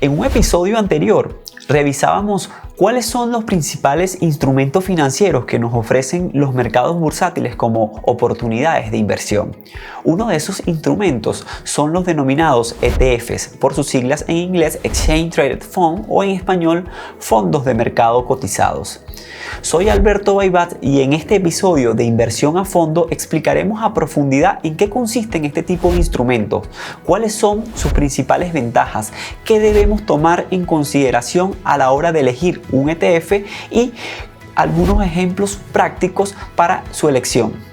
En un episodio anterior revisábamos cuáles son los principales instrumentos financieros que nos ofrecen los mercados bursátiles como oportunidades de inversión. Uno de esos instrumentos son los denominados ETFs, por sus siglas en inglés Exchange Traded Fund o en español fondos de mercado cotizados. Soy Alberto Baibat y en este episodio de Inversión a Fondo explicaremos a profundidad en qué consisten este tipo de instrumentos, cuáles son sus principales ventajas, qué debemos tomar en consideración a la hora de elegir un ETF y algunos ejemplos prácticos para su elección.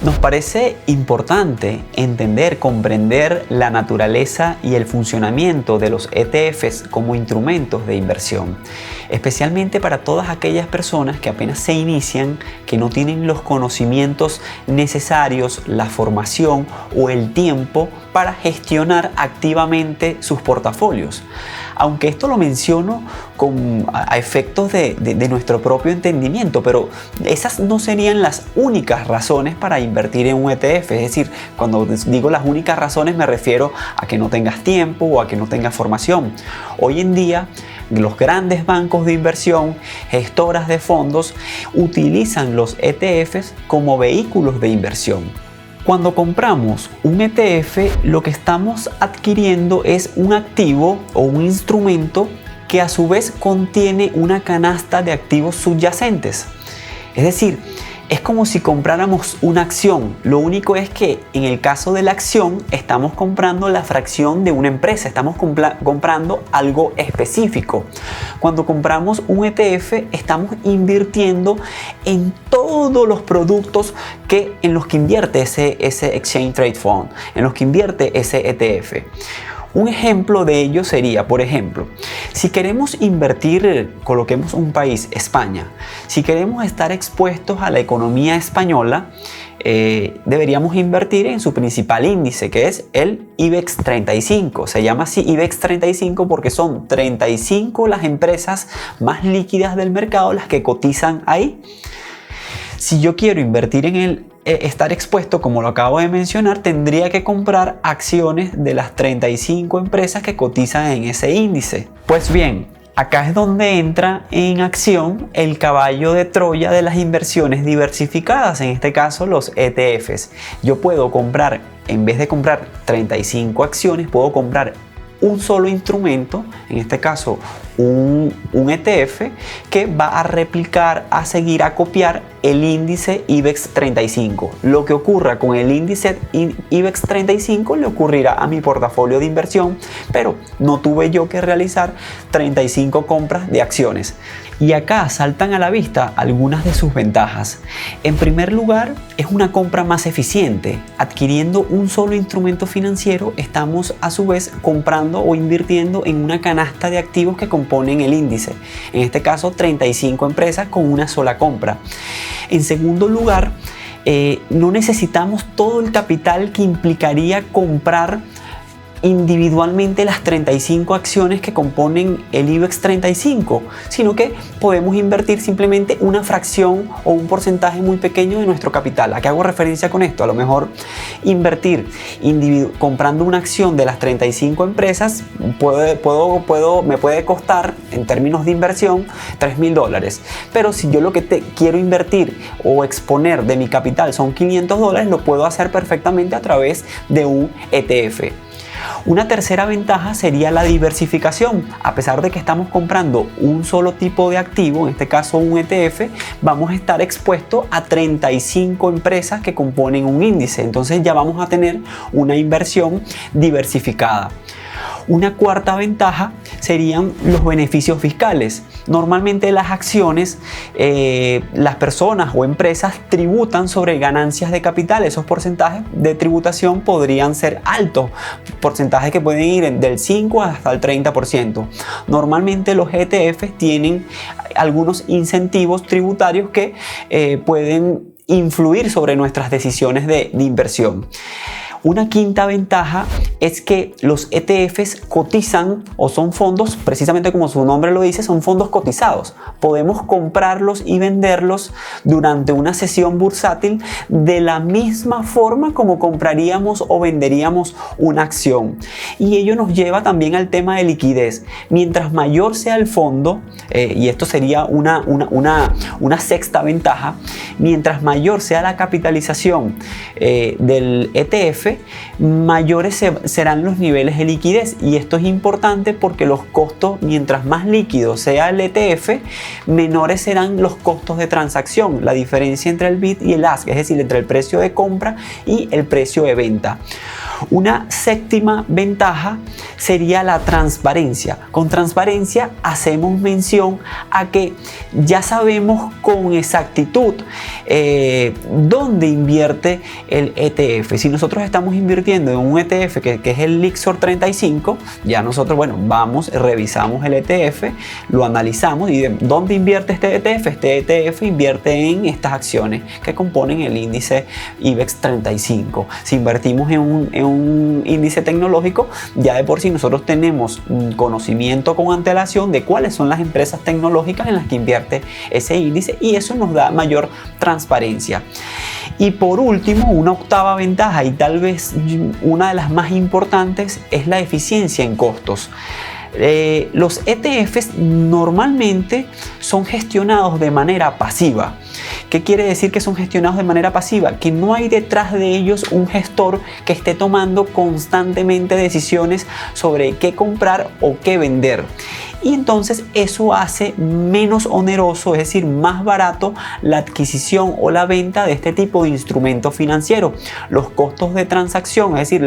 Nos parece importante entender, comprender la naturaleza y el funcionamiento de los ETFs como instrumentos de inversión, especialmente para todas aquellas personas que apenas se inician, que no tienen los conocimientos necesarios, la formación o el tiempo para gestionar activamente sus portafolios. Aunque esto lo menciono a efectos de nuestro propio entendimiento, pero esas no serían las únicas razones para invertir en un ETF. Es decir, cuando digo las únicas razones me refiero a que no tengas tiempo o a que no tengas formación. Hoy en día, los grandes bancos de inversión, gestoras de fondos, utilizan los ETFs como vehículos de inversión. Cuando compramos un ETF, lo que estamos adquiriendo es un activo o un instrumento que a su vez contiene una canasta de activos subyacentes. Es decir, es como si compráramos una acción. Lo único es que en el caso de la acción estamos comprando la fracción de una empresa, estamos comprando algo específico. Cuando compramos un ETF estamos invirtiendo en todos los productos en los que invierte ese Exchange Trade Fund, en los que invierte ese ETF. Un ejemplo de ello sería, por ejemplo, si queremos invertir, coloquemos un país, España, si queremos estar expuestos a la economía española, deberíamos invertir en su principal índice, que es el IBEX 35. Se llama así IBEX 35 porque son 35 las empresas más líquidas del mercado las que cotizan ahí. Si yo quiero invertir en estar expuesto, como lo acabo de mencionar, tendría que comprar acciones de las 35 empresas que cotizan en ese índice. Pues bien, acá es donde entra en acción el caballo de Troya de las inversiones diversificadas, en este caso los ETFs. Yo puedo comprar, en vez de comprar 35 acciones, puedo comprar un solo instrumento, en este caso un ETF, que va a replicar, a seguir, a copiar el índice IBEX 35. Lo que ocurra con el índice IBEX 35 le ocurrirá a mi portafolio de inversión, pero no tuve yo que realizar 35 compras de acciones. Y acá saltan a la vista algunas de sus ventajas. En primer lugar, es una compra más eficiente. Adquiriendo un solo instrumento financiero, estamos a su vez comprando o invirtiendo en una canasta de activos que componen el índice. En este caso, 35 empresas con una sola compra. En segundo lugar, no necesitamos todo el capital que implicaría comprar individualmente las 35 acciones que componen el IBEX 35, sino que podemos invertir simplemente una fracción o un porcentaje muy pequeño de nuestro capital. ¿A qué hago referencia con esto? A lo mejor invertir comprando una acción de las 35 empresas me puede costar en términos de inversión $3,000, pero si yo lo que quiero invertir o exponer de mi capital son $500, lo puedo hacer perfectamente a través de un ETF. Una tercera ventaja sería la diversificación. A pesar de que estamos comprando un solo tipo de activo, en este caso un ETF, vamos a estar expuestos a 35 empresas que componen un índice. Entonces ya vamos a tener una inversión diversificada. Una cuarta ventaja serían los beneficios fiscales. Normalmente las acciones, las personas o empresas tributan sobre ganancias de capital. Esos porcentajes de tributación podrían ser altos, porcentajes que pueden ir del 5 hasta el 30%. Normalmente los ETFs tienen algunos incentivos tributarios que pueden influir sobre nuestras decisiones de inversión. Una quinta ventaja es que los ETFs cotizan o son fondos, precisamente como su nombre lo dice, son fondos cotizados. Podemos comprarlos y venderlos durante una sesión bursátil de la misma forma como compraríamos o venderíamos una acción. Y ello nos lleva también al tema de liquidez. Mientras mayor sea el fondo, y esto sería una sexta ventaja, mientras mayor sea la capitalización del ETF, mayores serán los niveles de liquidez. Y esto es importante porque los costos, mientras más líquido sea el ETF, menores serán los costos de transacción, la diferencia entre el bid y el ask, es decir, entre el precio de compra y el precio de venta. Una séptima ventaja sería la transparencia. Con transparencia hacemos mención a que ya sabemos con exactitud dónde invierte el ETF. Si nosotros estamos invirtiendo en un ETF que es el Lyxor 35, ya nosotros, vamos, revisamos el ETF, lo analizamos y de dónde invierte este ETF. Este ETF invierte en estas acciones que componen el índice IBEX 35. Si invertimos en un índice tecnológico, ya de por sí nosotros tenemos conocimiento con antelación de cuáles son las empresas tecnológicas en las que invierte ese índice, y eso nos da mayor transparencia. Y por último, una octava ventaja, y tal vez una de las más importantes, es la eficiencia en costos. Los ETFs normalmente son gestionados de manera pasiva. ¿Qué quiere decir que son gestionados de manera pasiva? Que no hay detrás de ellos un gestor que esté tomando constantemente decisiones sobre qué comprar o qué vender. Y entonces eso hace menos oneroso, es decir, más barato la adquisición o la venta de este tipo de instrumento financiero. Los costos de transacción, es decir,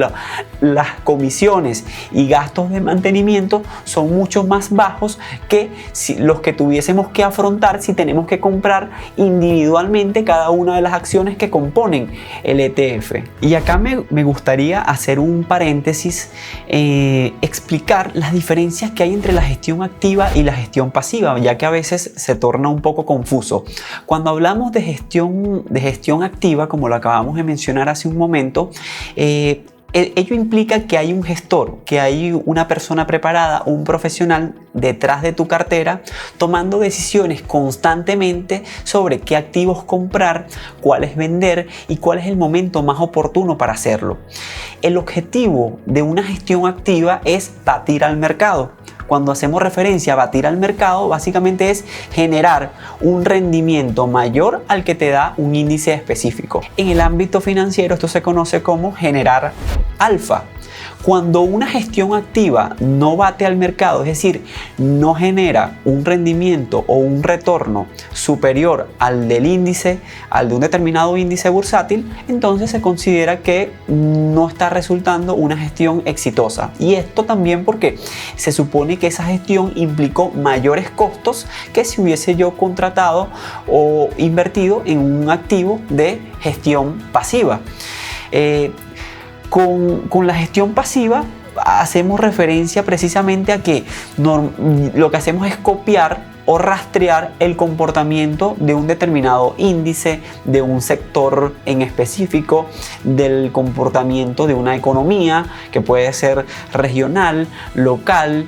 las comisiones y gastos de mantenimiento son mucho más bajos que los que tuviésemos que afrontar si tenemos que comprar individualmente cada una de las acciones que componen el ETF. Y acá me gustaría hacer un paréntesis, explicar las diferencias que hay entre la gestión activa y la gestión pasiva, ya que a veces se torna un poco confuso. Cuando hablamos de gestión activa, como lo acabamos de mencionar hace un momento, ello implica que hay un gestor, que hay una persona preparada, un profesional detrás de tu cartera, tomando decisiones constantemente sobre qué activos comprar, cuáles vender y cuál es el momento más oportuno para hacerlo. El objetivo de una gestión activa es batir al mercado. Cuando hacemos referencia a batir al mercado, básicamente es generar un rendimiento mayor al que te da un índice específico. En el ámbito financiero esto se conoce como generar alfa. Cuando una gestión activa no bate al mercado, es decir, no genera un rendimiento o un retorno superior al del índice, al de un determinado índice bursátil, entonces se considera que no está resultando una gestión exitosa. Y esto también porque se supone que esa gestión implicó mayores costos que si hubiese yo contratado o invertido en un activo de gestión pasiva. Con la gestión pasiva hacemos referencia precisamente a que lo que hacemos es copiar o rastrear el comportamiento de un determinado índice, de un sector en específico, del comportamiento de una economía que puede ser regional, local,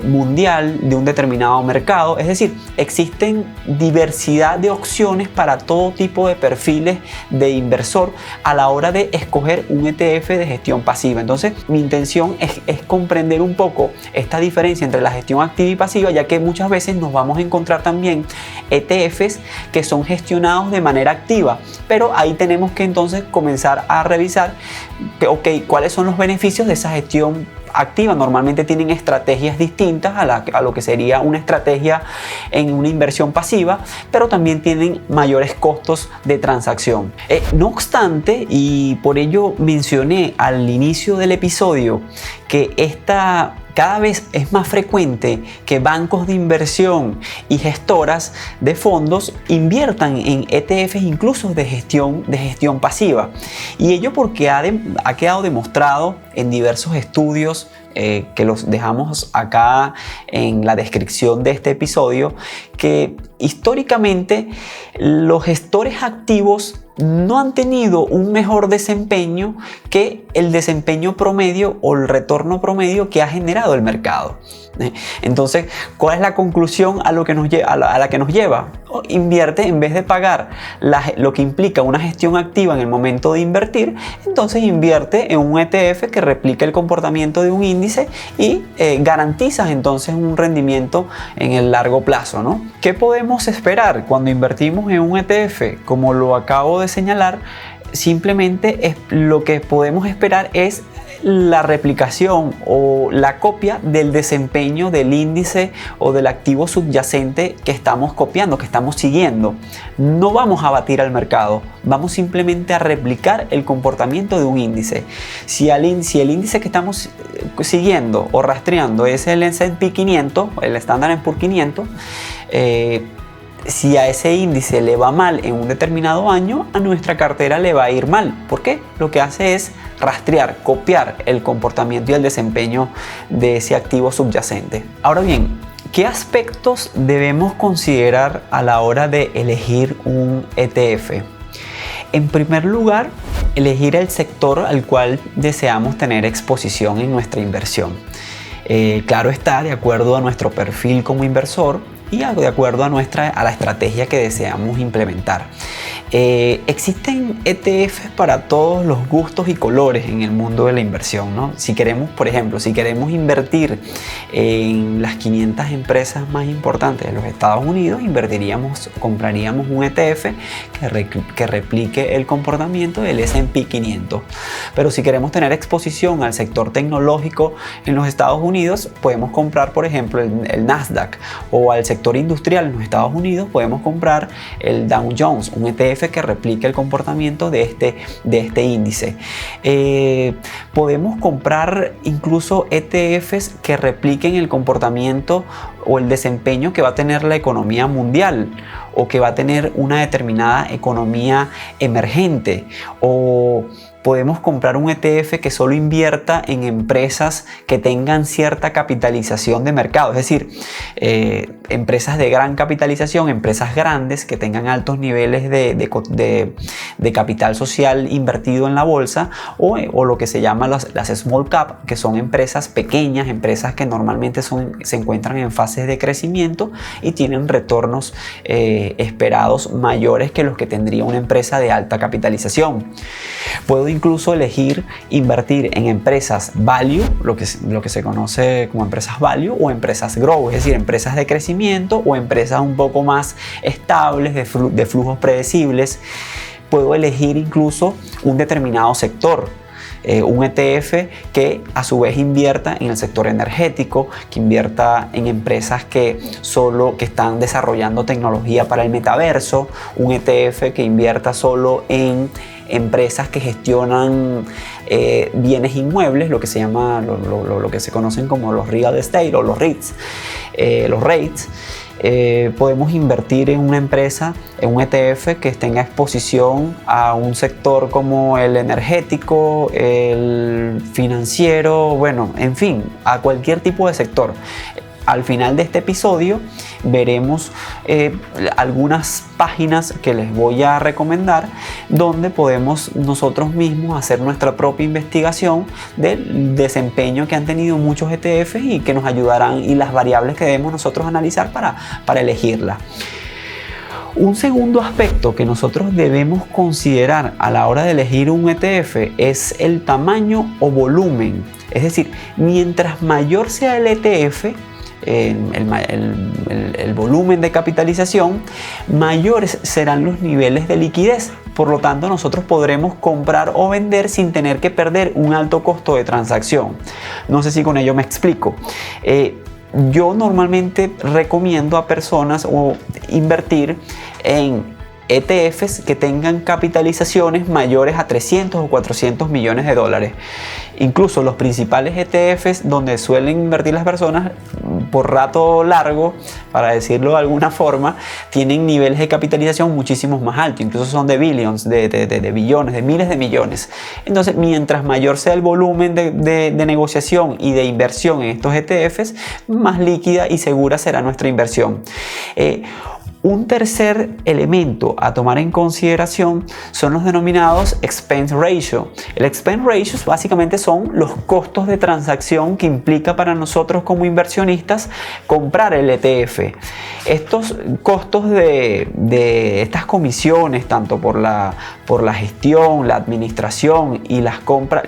mundial, de un determinado mercado. Es decir, existen diversidad de opciones para todo tipo de perfiles de inversor a la hora de escoger un ETF de gestión pasiva. Entonces, mi intención es comprender un poco esta diferencia entre la gestión activa y pasiva, ya que muchas veces nos vamos a encontrar también ETFs que son gestionados de manera activa, pero ahí tenemos que entonces comenzar a revisar cuáles son los beneficios de esa gestión activa. Normalmente tienen estrategias distintas a lo que sería una estrategia en una inversión pasiva, pero también tienen mayores costos de transacción. No obstante, y por ello mencioné al inicio del episodio que cada vez es más frecuente que bancos de inversión y gestoras de fondos inviertan en ETFs incluso de gestión pasiva. Y ello porque ha quedado demostrado en diversos estudios que los dejamos acá en la descripción de este episodio, que históricamente los gestores activos no han tenido un mejor desempeño que el desempeño promedio o el retorno promedio que ha generado el mercado. Entonces, ¿cuál es la conclusión a la que nos lleva? Invierte, en vez de pagar lo que implica una gestión activa en el momento de invertir, entonces invierte en un ETF que replica el comportamiento de un índice y garantizas entonces un rendimiento en el largo plazo, ¿no? ¿Qué podemos esperar cuando invertimos en un ETF? Como lo acabo de señalar, simplemente lo que podemos esperar es la replicación o la copia del desempeño del índice o del activo subyacente que estamos copiando, que estamos siguiendo. No vamos a batir al mercado, vamos simplemente a replicar el comportamiento de un índice. Si el índice que estamos siguiendo o rastreando es el S&P 500, el Standard & Poor's 500, si a ese índice le va mal en un determinado año, a nuestra cartera le va a ir mal. ¿Por qué? Lo que hace es rastrear, copiar el comportamiento y el desempeño de ese activo subyacente. Ahora bien, ¿qué aspectos debemos considerar a la hora de elegir un ETF? En primer lugar, elegir el sector al cual deseamos tener exposición en nuestra inversión. Claro está, de acuerdo a nuestro perfil como inversor y de acuerdo a la estrategia que deseamos implementar. Existen ETFs para todos los gustos y colores en el mundo de la inversión, ¿no? Si queremos, por ejemplo, invertir en las 500 empresas más importantes de los Estados Unidos, compraríamos un ETF que replique el comportamiento del S&P 500. Pero si queremos tener exposición al sector tecnológico en los Estados Unidos, podemos comprar, por ejemplo, el Nasdaq, o al sector industrial en los Estados Unidos podemos comprar el Dow Jones, un ETF que replique el comportamiento de este índice. Podemos comprar incluso ETFs que repliquen el comportamiento o el desempeño que va a tener la economía mundial o que va a tener una determinada economía emergente, o podemos comprar un ETF que solo invierta en empresas que tengan cierta capitalización de mercado, es decir, empresas de gran capitalización, empresas grandes que tengan altos niveles de capital social invertido en la bolsa, o lo que se llama las small cap, que son empresas pequeñas, empresas que normalmente se encuentran en fases de crecimiento y tienen retornos esperados mayores que los que tendría una empresa de alta capitalización. Puedo incluso elegir invertir en empresas value, lo que se conoce como empresas value, o empresas grow, es decir, empresas de crecimiento o empresas un poco más estables, de flujos predecibles. Puedo elegir incluso un determinado sector. Un ETF que a su vez invierta en el sector energético, que invierta en empresas que están desarrollando tecnología para el metaverso, un ETF que invierta solo en empresas que gestionan bienes inmuebles, lo que se llama, lo que se conocen como los real estate o los REITs. Podemos invertir en una empresa, en un ETF que tenga exposición a un sector como el energético, el financiero, bueno, en fin, a cualquier tipo de sector. Al final de este episodio veremos algunas páginas que les voy a recomendar donde podemos nosotros mismos hacer nuestra propia investigación del desempeño que han tenido muchos ETFs y que nos ayudarán, y las variables que debemos nosotros analizar para elegirla. Un segundo aspecto que nosotros debemos considerar a la hora de elegir un ETF es el tamaño o volumen. Es decir, mientras mayor sea el ETF, el volumen de capitalización, mayores serán los niveles de liquidez. Por lo tanto, nosotros podremos comprar o vender sin tener que perder un alto costo de transacción. No sé si con ello me explico. Yo normalmente recomiendo a personas invertir en ETFs que tengan capitalizaciones mayores a 300 o 400 millones de dólares. Incluso los principales ETFs donde suelen invertir las personas por rato largo, para decirlo de alguna forma, tienen niveles de capitalización muchísimos más altos, incluso son de billions, de billones, de miles de millones. Entonces, mientras mayor sea el volumen de negociación y de inversión en estos ETFs, más líquida y segura será nuestra inversión. Un tercer elemento a tomar en consideración son los denominados expense ratio. El expense ratio básicamente son los costos de transacción que implica para nosotros como inversionistas comprar el ETF. Estos costos de estas comisiones, tanto por la gestión, la administración y la compra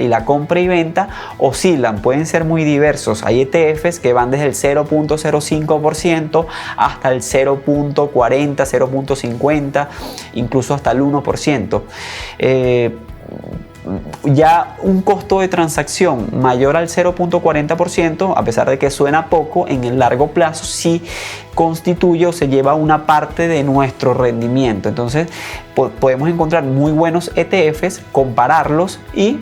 y venta, oscilan, pueden ser muy diversos. Hay ETFs que van desde el 0.05% hasta el 0.40%, 0.50%, incluso hasta el 1%. Ya un costo de transacción mayor al 0.40%, a pesar de que suena poco, en el largo plazo sí constituye o se lleva una parte de nuestro rendimiento. Entonces podemos encontrar muy buenos ETFs, compararlos, y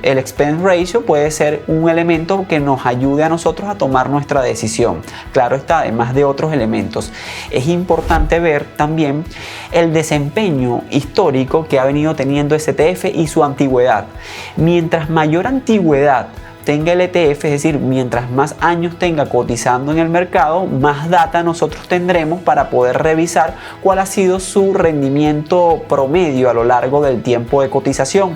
el expense ratio puede ser un elemento que nos ayude a nosotros a tomar nuestra decisión. Claro está, además de otros elementos. Es importante ver también el desempeño histórico que ha venido teniendo ese ETF y su antigüedad. Mientras mayor antigüedad tenga el ETF, es decir, mientras más años tenga cotizando en el mercado, más data nosotros tendremos para poder revisar cuál ha sido su rendimiento promedio a lo largo del tiempo de cotización.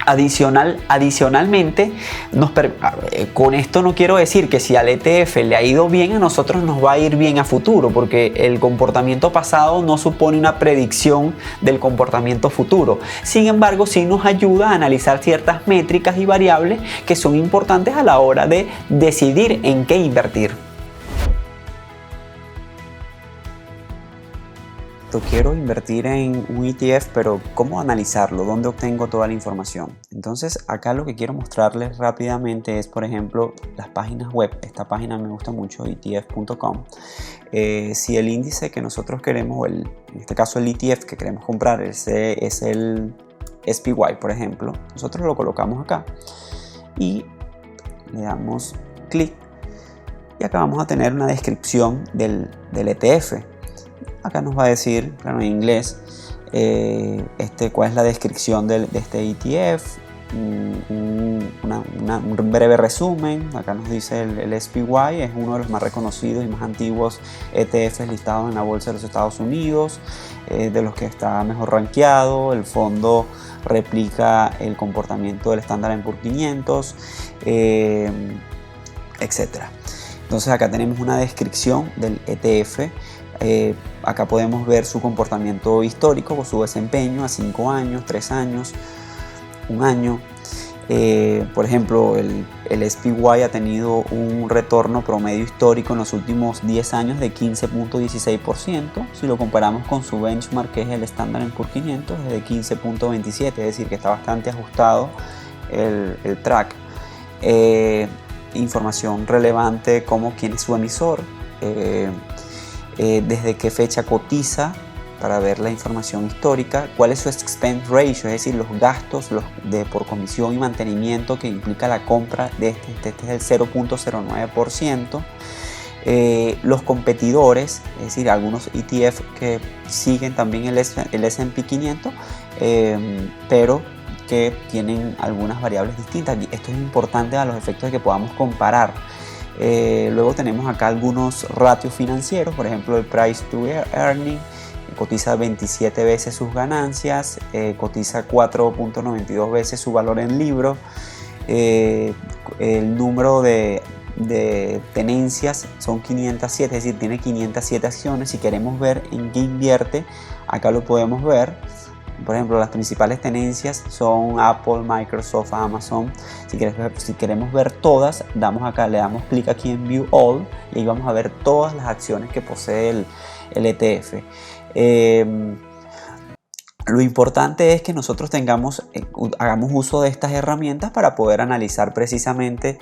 Adicionalmente, con esto no quiero decir que si al ETF le ha ido bien, a nosotros nos va a ir bien a futuro, porque el comportamiento pasado no supone una predicción del comportamiento futuro. Sin embargo, sí nos ayuda a analizar ciertas métricas y variables que son importantes a la hora de decidir en qué invertir. Quiero invertir en un ETF, pero ¿cómo analizarlo? ¿Dónde obtengo toda la información? Entonces, acá lo que quiero mostrarles rápidamente es, por ejemplo, las páginas web. Esta página me gusta mucho, etf.com. Si el índice que nosotros queremos, en este caso el ETF que queremos comprar, es el SPY, por ejemplo, nosotros lo colocamos acá y le damos clic, y acá vamos a tener una descripción del ETF. Acá nos va a decir, claro, en inglés, cuál es la descripción de este ETF, un breve resumen. Acá nos dice el SPY es uno de los más reconocidos y más antiguos ETFs listados en la bolsa de los Estados Unidos, de los que está mejor rankeado. El fondo replica el comportamiento del Standard & Poor's 500, etc. Entonces acá tenemos una descripción del ETF. Acá podemos ver su comportamiento histórico, su desempeño a 5 años, 3 años, 1 año. Por ejemplo, el SPY ha tenido un retorno promedio histórico en los últimos 10 años de 15.16%. Si lo comparamos con su benchmark, que es el Standard & Poor's 500, es de 15.27%, es decir, que está bastante ajustado el track. Información relevante como quién es su emisor, desde qué fecha cotiza, para ver la información histórica, cuál es su expense ratio, es decir, los gastos por comisión y mantenimiento que implica la compra de este es el 0.09%. Los competidores, es decir, algunos ETF que siguen también el S&P 500, pero que tienen algunas variables distintas. Esto es importante a los efectos de que podamos comparar. Luego tenemos acá algunos ratios financieros, por ejemplo el price to earning, cotiza 27 veces sus ganancias, cotiza 4.92 veces su valor en libro, el número de tenencias son 507, es decir, tiene 507 acciones. Si queremos ver en qué invierte, acá lo podemos ver. Por ejemplo, las principales tenencias son Apple, Microsoft, Amazon. Si queremos ver todas, le damos clic aquí en View All, y ahí vamos a ver todas las acciones que posee el ETF. Lo importante es que nosotros hagamos uso de estas herramientas para poder analizar precisamente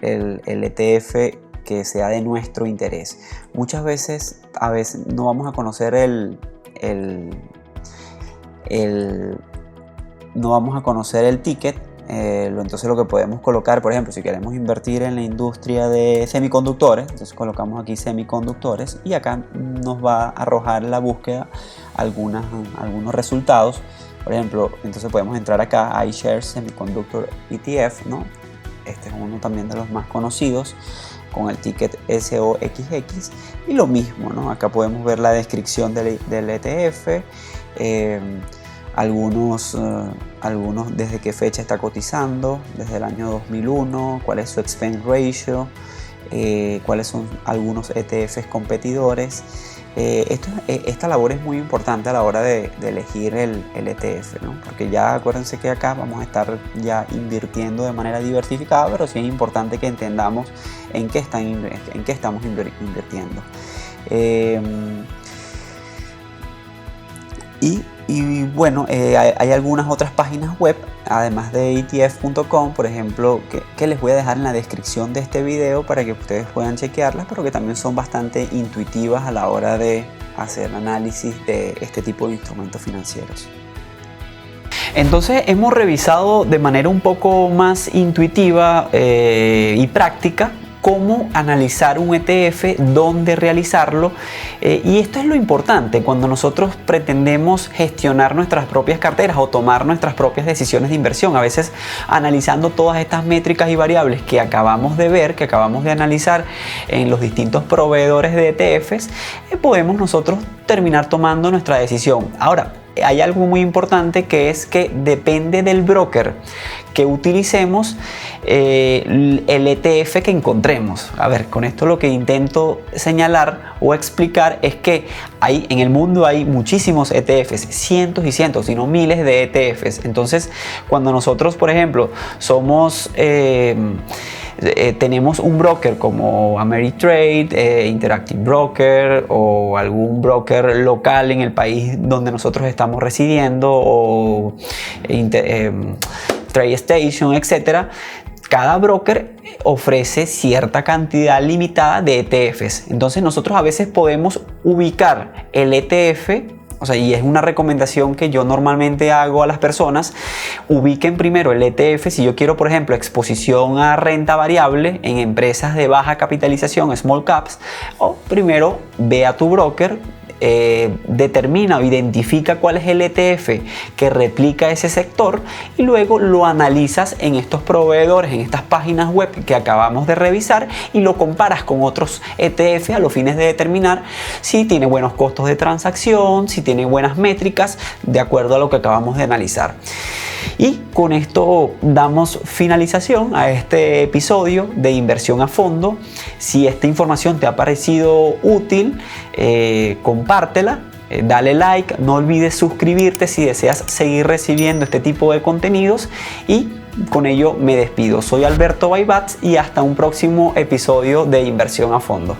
el ETF que sea de nuestro interés. Muchas veces, no vamos a conocer no vamos a conocer el ticket, Entonces lo que podemos colocar, por ejemplo, si queremos invertir en la industria de semiconductores, entonces colocamos aquí semiconductores y acá nos va a arrojar la búsqueda algunos resultados. Por ejemplo, entonces podemos entrar acá a iShares Semiconductor ETF, ¿no? Este es uno también de los más conocidos, con el ticket SOXX, y lo mismo, ¿no? Acá podemos ver la descripción del ETF, algunos desde qué fecha está cotizando, desde el año 2001, cuál es su expense ratio, cuáles son algunos ETFs competidores. Esta labor es muy importante a la hora de elegir el ETF, ¿no? Porque ya acuérdense que acá vamos a estar ya invirtiendo de manera diversificada, pero sí es importante que entendamos en qué estamos invirtiendo. Y bueno, hay algunas otras páginas web, además de ETF.com, por ejemplo, que les voy a dejar en la descripción de este video para que ustedes puedan chequearlas, pero que también son bastante intuitivas a la hora de hacer análisis de este tipo de instrumentos financieros. Entonces hemos revisado de manera un poco más intuitiva y práctica cómo analizar un ETF, dónde realizarlo, y esto es lo importante cuando nosotros pretendemos gestionar nuestras propias carteras o tomar nuestras propias decisiones de inversión. A veces, analizando todas estas métricas y variables que acabamos de ver, que acabamos de analizar en los distintos proveedores de ETFs, podemos nosotros terminar tomando nuestra decisión. Ahora, hay algo muy importante, que es que depende del broker que utilicemos el ETF que encontremos. A ver, con esto lo que intento señalar o explicar es que en el mundo hay muchísimos ETFs, cientos y cientos, si no miles de ETFs. Entonces, cuando nosotros, por ejemplo, tenemos un broker como Ameritrade, Interactive Broker, o algún broker local en el país donde nosotros estamos residiendo, o TradeStation, etc. Cada broker ofrece cierta cantidad limitada de ETFs. Entonces nosotros a veces podemos ubicar el ETF, y es una recomendación que yo normalmente hago a las personas: ubiquen primero el ETF. Si yo quiero, por ejemplo, exposición a renta variable en empresas de baja capitalización, small caps, primero ve a tu broker, determina o identifica cuál es el ETF que replica ese sector, y luego lo analizas en estos proveedores, en estas páginas web que acabamos de revisar, y lo comparas con otros ETF a los fines de determinar si tiene buenos costos de transacción, si tiene buenas métricas, de acuerdo a lo que acabamos de analizar. Y con esto damos finalización a este episodio de Inversión a Fondo. Si esta información te ha parecido útil, compártela, dale like, no olvides suscribirte si deseas seguir recibiendo este tipo de contenidos, y con ello me despido. Soy Alberto Baibats y hasta un próximo episodio de Inversión a Fondo.